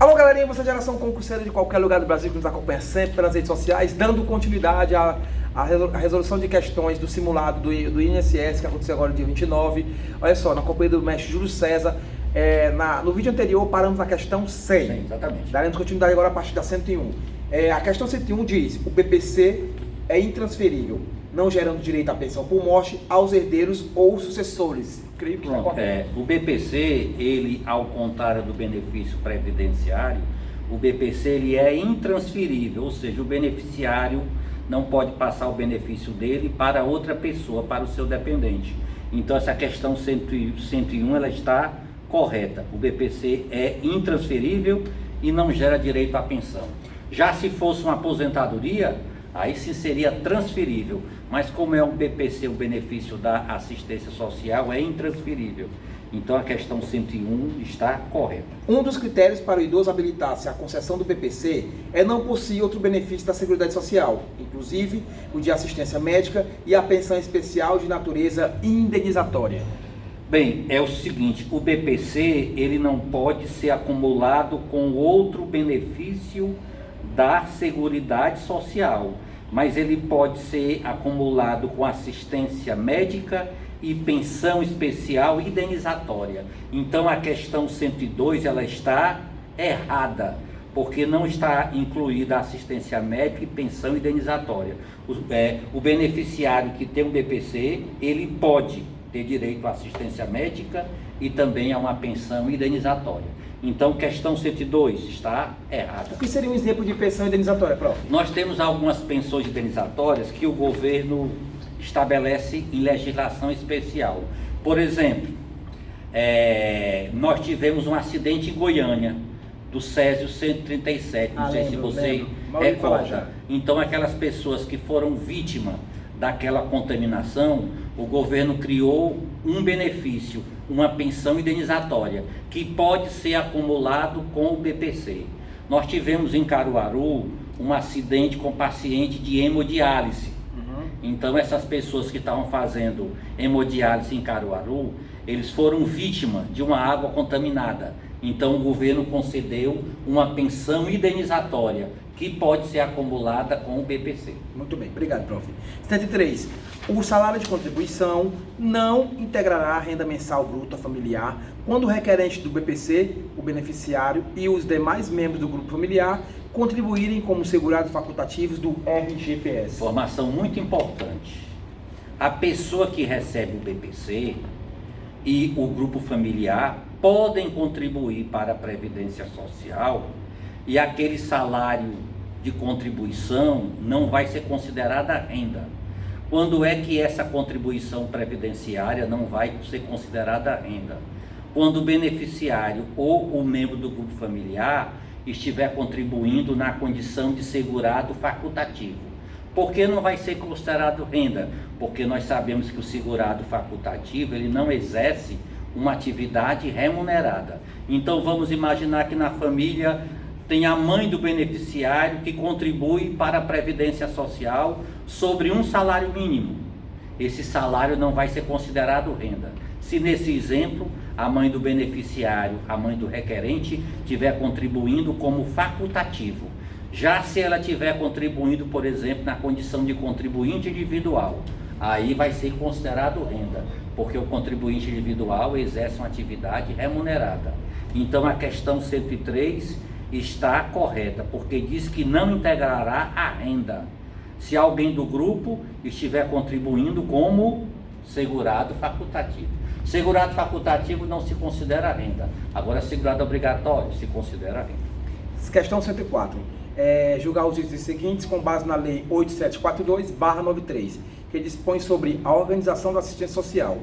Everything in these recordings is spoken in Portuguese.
Alô, galerinha, você é geração concurseira de qualquer lugar do Brasil que nos acompanha sempre pelas redes sociais, dando continuidade à resolução de questões do simulado do INSS, que aconteceu agora dia 29. Olha só, na companhia do mestre Júlio César, no vídeo anterior paramos na questão 100. Sim, exatamente. Daremos continuidade agora a partir da 101. A questão 101 diz: o BPC é intransferível, não gerando direito à pensão por morte aos herdeiros ou sucessores. Creio que está correto. O BPC, ele, ao contrário do benefício previdenciário, o BPC ele é intransferível, ou seja, o beneficiário não pode passar o benefício dele para outra pessoa, para o seu dependente. Então essa questão 101 ela está correta. O BPC é intransferível e não gera direito à pensão. Já se fosse uma aposentadoria, aí sim seria transferível, mas como é um BPC, o benefício da assistência social é intransferível. Então a questão 101 está correta. Um dos critérios para o idoso habilitar-se à concessão do BPC é não possuir outro benefício da Seguridade Social, inclusive o de assistência médica e a pensão especial de natureza indenizatória. Bem, é o seguinte, o BPC ele não pode ser acumulado com outro benefício da Seguridade Social, mas ele pode ser acumulado com assistência médica e pensão especial indenizatória. Então a questão 102 ela está errada, porque não está incluída a assistência médica e pensão indenizatória. O beneficiário que tem um BPC, ele pode ter direito à assistência médica e também a uma pensão indenizatória. Então, questão 102 está errada. O que seria um exemplo de pensão indenizatória, prof? Nós temos algumas pensões indenizatórias que o governo estabelece em legislação especial. Por exemplo, nós tivemos um acidente em Goiânia, do Césio 137, não sei se você recorda. Então, aquelas pessoas que foram vítimas daquela contaminação, o governo criou um benefício, uma pensão indenizatória, que pode ser acumulado com o BPC. Nós tivemos em Caruaru um acidente com paciente de hemodiálise. Então essas pessoas que estavam fazendo hemodiálise em Caruaru, eles foram vítimas de uma água contaminada. Então o governo concedeu uma pensão indenizatória, que pode ser acumulada com o BPC. Muito bem, obrigado, prof. 73. O salário de contribuição não integrará a renda mensal bruta familiar quando o requerente do BPC, o beneficiário e os demais membros do grupo familiar contribuírem como segurados facultativos do RGPS. Informação muito importante. A pessoa que recebe o BPC e o grupo familiar podem contribuir para a Previdência Social e aquele salário de contribuição não vai ser considerada renda. Quando é que essa contribuição previdenciária não vai ser considerada renda? Quando o beneficiário ou o membro do grupo familiar estiver contribuindo na condição de segurado facultativo. Por que não vai ser considerado renda? Porque nós sabemos que o segurado facultativo ele não exerce uma atividade remunerada. Então vamos imaginar que na família tem a mãe do beneficiário que contribui para a Previdência Social sobre um salário mínimo. Esse salário não vai ser considerado renda. Se nesse exemplo, a mãe do beneficiário, a mãe do requerente, estiver contribuindo como facultativo. Já se ela estiver contribuindo, por exemplo, na condição de contribuinte individual, aí vai ser considerado renda, porque o contribuinte individual exerce uma atividade remunerada. Então a questão 103 está correta, porque diz que não integrará a renda se alguém do grupo estiver contribuindo como segurado facultativo. Segurado facultativo não se considera renda, agora segurado obrigatório se considera renda. Questão 104. Julgar os itens seguintes com base na Lei 8742/93, que dispõe sobre a organização da assistência social.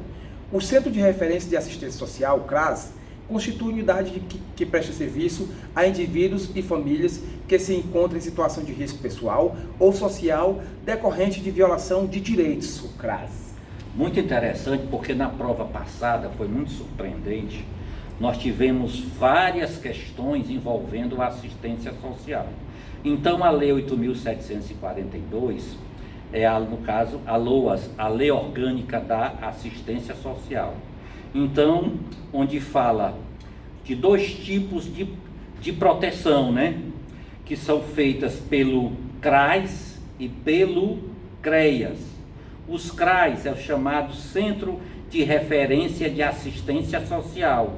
O Centro de Referência de Assistência Social, CRAS, constitui unidade que presta serviço a indivíduos e famílias que se encontram em situação de risco pessoal ou social decorrente de violação de direitos, o CRAS. Muito interessante, porque na prova passada foi muito surpreendente. Nós tivemos várias questões envolvendo a assistência social. Então a Lei 8.742 no caso, a LOAS, a Lei Orgânica da Assistência Social. Então, onde fala de dois tipos de de proteção, né? Que são feitas pelo CRAS e pelo CREAS. Os CRAS é o chamado Centro de Referência de Assistência Social,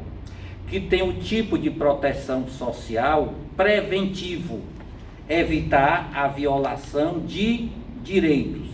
que tem o tipo de proteção social preventivo, evitar a violação de direitos.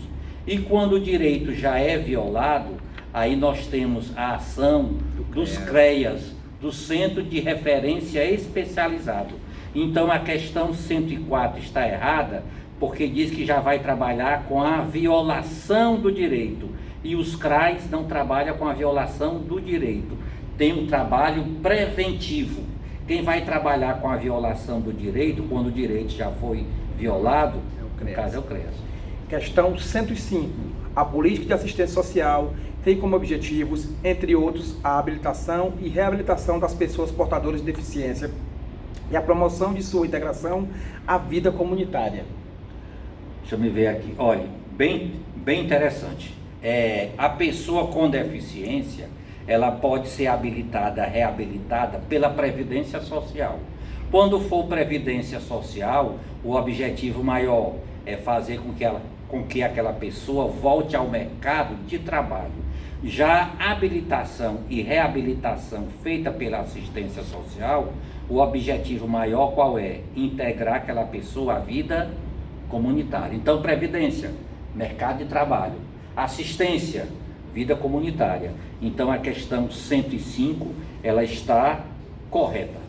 E quando o direito já é violado, aí nós temos a ação dos CREAS, do Centro de Referência Especializado. Então a questão 104 está errada, porque diz que já vai trabalhar com a violação do direito. E os CRAs não trabalham com a violação do direito. Tem um trabalho preventivo. Quem vai trabalhar com a violação do direito, quando o direito já foi violado, no caso é o CREAS. Questão 105. A política de assistência social tem como objetivos, entre outros, a habilitação e reabilitação das pessoas portadoras de deficiência e a promoção de sua integração à vida comunitária. Deixa eu me ver aqui. Olha, bem interessante. A pessoa com deficiência, ela pode ser habilitada, reabilitada pela Previdência Social. Quando for Previdência Social, o objetivo maior é fazer com que aquela pessoa volte ao mercado de trabalho. Já a habilitação e reabilitação feita pela assistência social, o objetivo maior qual é? Integrar aquela pessoa à vida comunitária. Então, Previdência, mercado de trabalho. Assistência, vida comunitária. Então, a questão 105, ela está correta.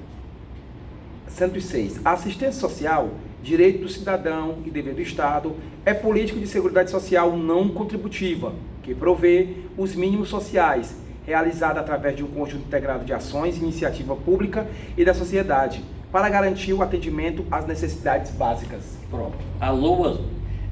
106. A assistência social, direito do cidadão e dever do Estado, é política de seguridade social não contributiva, que provê os mínimos sociais, realizada através de um conjunto integrado de ações, iniciativa pública e da sociedade, para garantir o atendimento às necessidades básicas. Pronto. A LOA,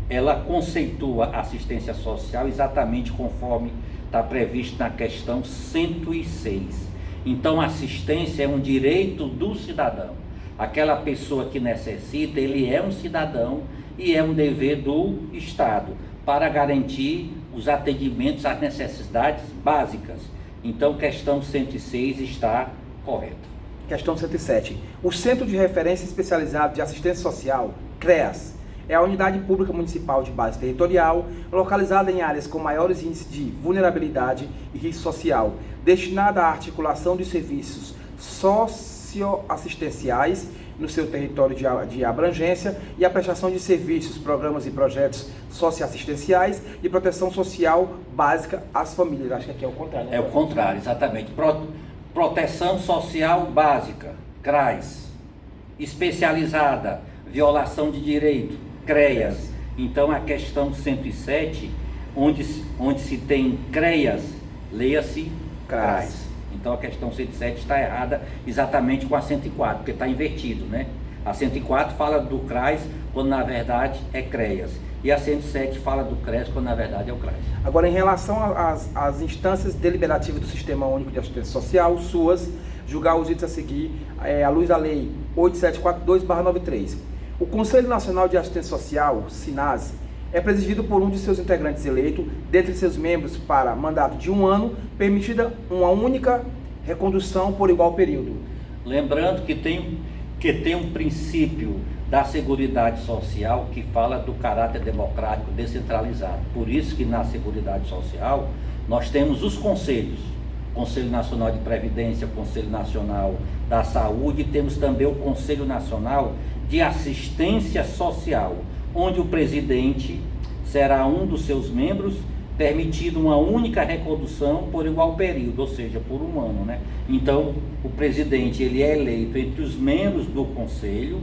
ela conceitua assistência social exatamente conforme está previsto na questão 106. Então, assistência é um direito do cidadão. Aquela pessoa que necessita, ele é um cidadão e é um dever do Estado para garantir os atendimentos às necessidades básicas. Então, questão 106 está correta. Questão 107. O Centro de Referência Especializado de Assistência Social, CREAS, é a unidade pública municipal de base territorial, localizada em áreas com maiores índices de vulnerabilidade e risco social, destinada à articulação de serviços socioassistenciais no seu território de abrangência e à prestação de serviços, programas e projetos socioassistenciais e proteção social básica às famílias. Acho que aqui é o contrário, né? É o contrário, exatamente. Proteção social básica, CRAS. Especializada, violação de direito, CREAS. Então, a questão 107, onde se tem CREAS, leia-se CRAS. Então, a questão 107 está errada exatamente com a 104, porque está invertido, né? A 104 fala do CRAS, quando na verdade é CREAS. E a 107 fala do CREAS, quando na verdade é o CRAS. Agora, em relação às instâncias deliberativas do Sistema Único de Assistência Social, suas, julgar os itens a seguir, à luz da Lei 8742/93. O Conselho Nacional de Assistência Social, SINASS, é presidido por um de seus integrantes eleito, dentre seus membros para mandato de 1 ano, permitida uma única recondução por igual período. Lembrando que tem um princípio da Seguridade Social que fala do caráter democrático descentralizado. Por isso que na Seguridade Social nós temos os conselhos, Conselho Nacional de Previdência, Conselho Nacional da Saúde, e temos também o Conselho Nacional de Assistência Social, onde o presidente será um dos seus membros, permitido uma única recondução por igual período, ou seja, por 1 ano, né? Então, o presidente, ele é eleito entre os membros do conselho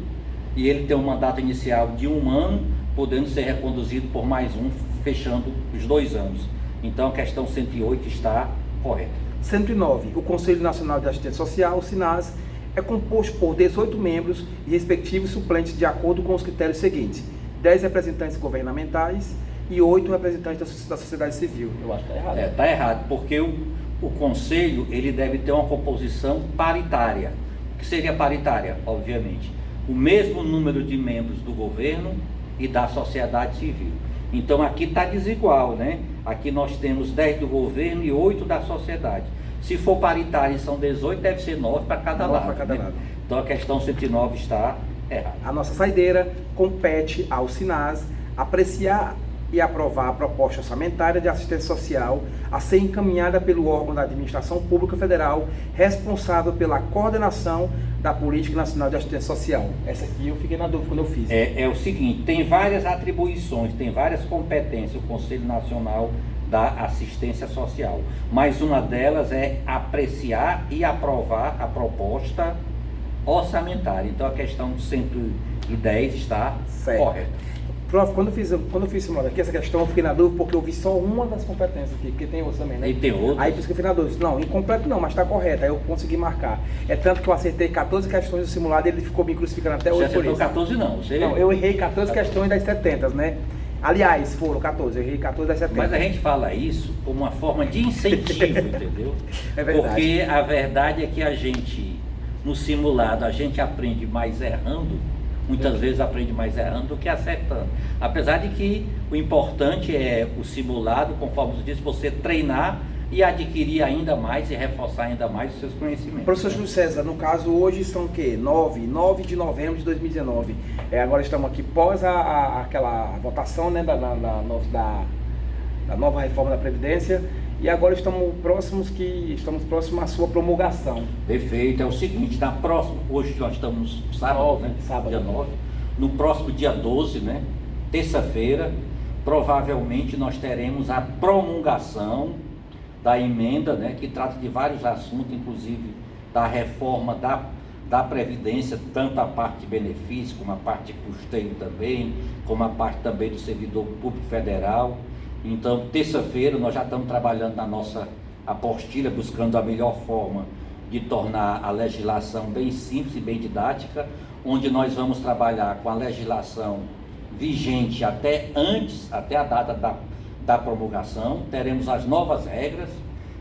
e ele tem um mandato inicial de 1 ano, podendo ser reconduzido por mais um, fechando os 2 anos. Então, a questão 108 está correta. 109. O Conselho Nacional de Assistência Social, o SINASS, é composto por 18 membros e respectivos suplentes de acordo com os critérios seguintes: 10 representantes governamentais e 8 representantes da sociedade civil. Eu acho que está errado. Está errado, porque o conselho, ele deve ter uma composição paritária. O que seria paritária? Obviamente, o mesmo número de membros do governo e da sociedade civil. Então aqui está desigual, né? Aqui nós temos 10 do governo e 8 da sociedade. Se for paritário e são 18, deve ser 9 para cada lado. Para cada né? lado. Então a questão 109 está errada. A nossa saideira compete ao SINAS apreciar e aprovar a proposta orçamentária de assistência social a ser encaminhada pelo órgão da Administração Pública Federal responsável pela coordenação da Política Nacional de Assistência Social. Essa aqui eu fiquei na dúvida quando eu fiz. É o seguinte, tem várias atribuições, tem várias competências o Conselho Nacional da Assistência Social, mas uma delas é apreciar e aprovar a proposta orçamentária. Então a questão 110 está correta. Prof, quando eu fiz simulado aqui, essa questão eu fiquei na dúvida porque eu vi só uma das competências aqui, porque tem outras também, né? E tem outras? Aí por isso que eu fiquei na dúvida. Não, incompleto não, mas está correto, aí eu consegui marcar. É tanto que eu acertei 14 questões do simulado e ele ficou me crucificando até hoje por isso. Você acertou 14 não? Você... Não, eu errei 14 questões das 70, né? Aliás, foram 14, eu errei 14 das 70. Mas a gente fala isso como uma forma de incentivo, entendeu? É verdade. Porque a verdade é que a gente, no simulado, a gente aprende mais errando, muitas vezes aprende mais errando do que acertando. Apesar de que o importante é o simulado, conforme você disse, você treinar e adquirir ainda mais e reforçar ainda mais os seus conhecimentos. Professor Júlio César, no caso hoje são o quê? 9 de novembro de 2019. Agora estamos aqui pós aquela votação, né, da nova reforma da Previdência. E agora estamos próximos à sua promulgação. Perfeito, é o seguinte, hoje nós estamos sábado, né? Sábado. Dia 9. No próximo dia 12, né? Terça-feira, provavelmente nós teremos a promulgação da emenda, né? Que trata de vários assuntos, inclusive da reforma da Previdência, tanto a parte de benefício, como a parte de custeio também, como a parte também do servidor público federal. Então, terça-feira, nós já estamos trabalhando na nossa apostila, buscando a melhor forma de tornar a legislação bem simples e bem didática, onde nós vamos trabalhar com a legislação vigente até a data da promulgação, teremos as novas regras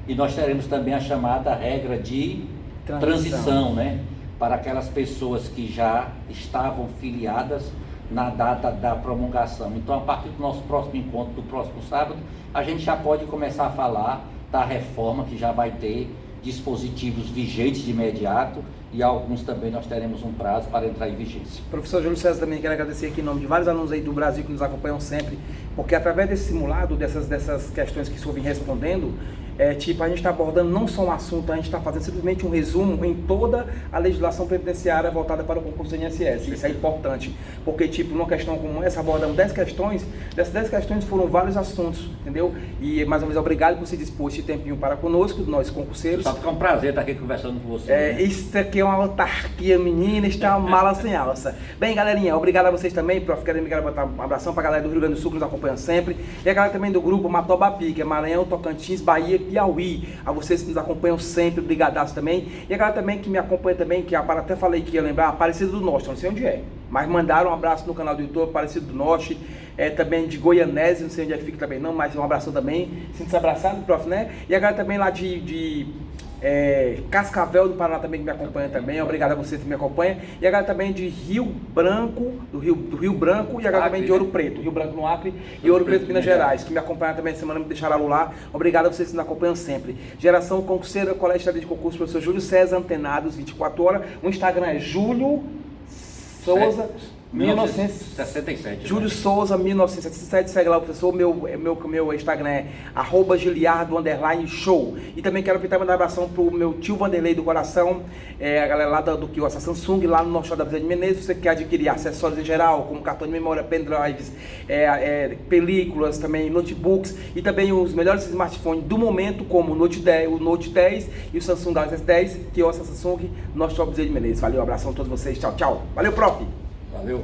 e nós teremos também a chamada regra de transição, né? Para aquelas pessoas que já estavam filiadas na data da promulgação. Então, a partir do nosso próximo encontro, do próximo sábado, a gente já pode começar a falar da reforma, que já vai ter dispositivos vigentes de imediato e alguns também nós teremos um prazo para entrar em vigência. Professor Júlio César, também quero agradecer aqui em nome de vários alunos aí do Brasil que nos acompanham sempre, porque através desse simulado, dessas questões que o senhor vem respondendo, a gente está abordando não só um assunto, a gente está fazendo simplesmente um resumo em toda a legislação previdenciária voltada para o concurso do INSS. Isso é importante, porque numa questão como essa, abordamos 10 questões, dessas 10 questões foram vários assuntos, entendeu? E mais uma vez, obrigado por se dispor esse tempinho para conosco, nós concurseiros. Só que é um prazer estar aqui conversando com você. Né? Isso aqui é uma autarquia, menina, está uma mala sem alça. Bem, galerinha, obrigado a vocês também, prof. Quero botar um abração para a galera do Rio Grande do Sul que nos acompanha sempre, e a galera também do grupo Matobapi, que é Maranhão, Tocantins, Bahia, Piauí. A vocês que nos acompanham sempre, brigadaço também. E a galera também que me acompanha também, que até falei que ia lembrar, Aparecido do Norte, não sei onde é, mas mandaram um abraço no canal do YouTube, Aparecido do Norte, também de Goianese, não sei onde é que fica também não, mas um abração também, sinta-se abraçado, prof, né? E a galera também lá de Cascavel do Paraná também que me acompanha também, obrigado a você que me acompanha, e a galera também de Rio Branco, do Rio Branco, e a galera também de Ouro Preto, Rio Branco no Acre e Ouro Preto, Minas Gerais, que me acompanham também essa semana, me deixaram lá, obrigado a vocês que nos acompanham sempre. Geração Concurseira, Colégio Estadual de Concurso, professor Júlio César, antenados, 24 horas, o Instagram é Júlio Souza 1967. Júlio Souza 1967, segue lá o professor, meu Instagram é @giliardo_show. E também quero aproveitar e mandar um abração pro meu tio Vanderlei do coração, a galera lá do Kiosk Samsung, lá no Norte da Avenida de Menezes. Você quer adquirir acessórios em geral, como cartão de memória, pendrives, películas, também notebooks e também os melhores smartphones do momento, como o Note 10 e o Samsung Galaxy S10, Kiosk Samsung, Norte da Avenida de Menezes. Valeu, um abração a todos vocês, tchau, tchau. Valeu, prof! Valeu.